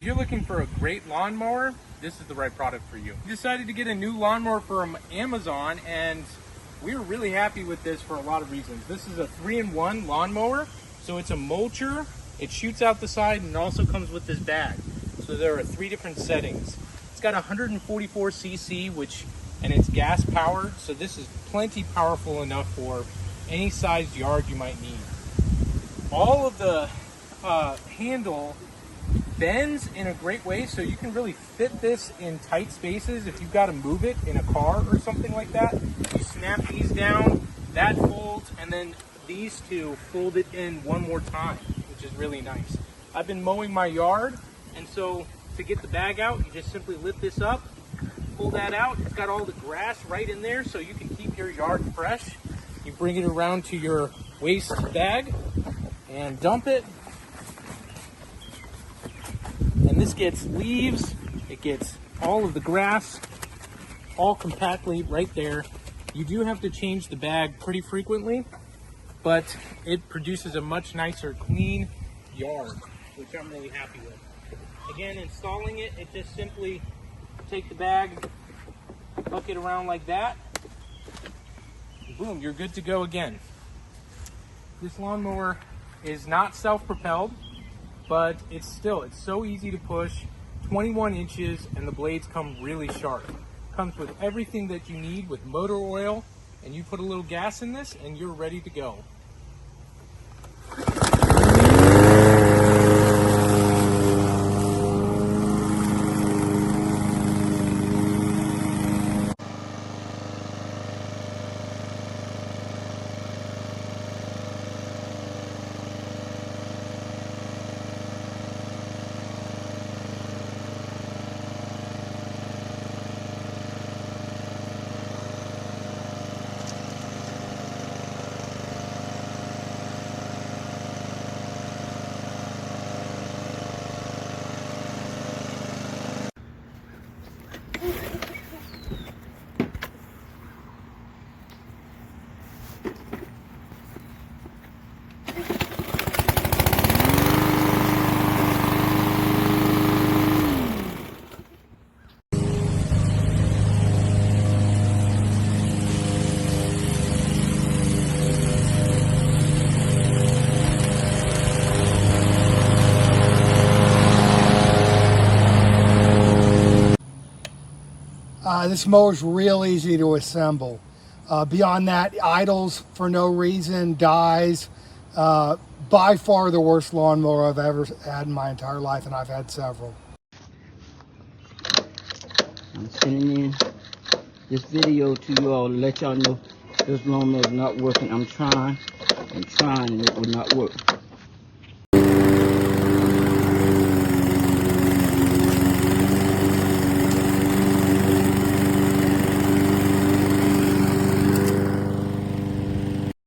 If you're looking for a great lawnmower, this is the right product for you. We decided to get a new lawnmower from Amazon, and we were really happy with this for a lot of reasons. This is a 3-in-1 lawnmower, so it's a mulcher, it shoots out the side, and it also comes with this bag. So there are 3 different settings. It's got 144cc, and it's gas powered, so this is plenty powerful enough for any sized yard you might need. All of the handle bends in a great way, so you can really fit this in tight spaces. If you've got to move it in a car or something like that, you snap these down, that folds, and then these two fold it in one more time, which is really nice. I've been mowing my yard, and so to get the bag out, you just simply lift this up, pull that out. It's got all the grass right in there, so you can keep your yard fresh. You bring it around to your waste bag and dump it. And this gets leaves, it gets all of the grass, all compactly right there. You do have to change the bag pretty frequently, but it produces a much nicer, clean yard, which I'm really happy with. Again, installing it, just simply take the bag, hook it around like that, and boom, you're good to go again. This lawnmower is not self-propelled, but it's so easy to push, 21 inches, and the blades come really sharp. Comes with everything that you need with motor oil, and you put a little gas in this and you're ready to go. This mower is real easy to assemble. Beyond that, idles for no reason, dies. By far the worst lawnmower I've ever had in my entire life, and I've had several. I'm sending in this video to you all to let y'all know this lawnmower is not working. I'm trying and it will not work.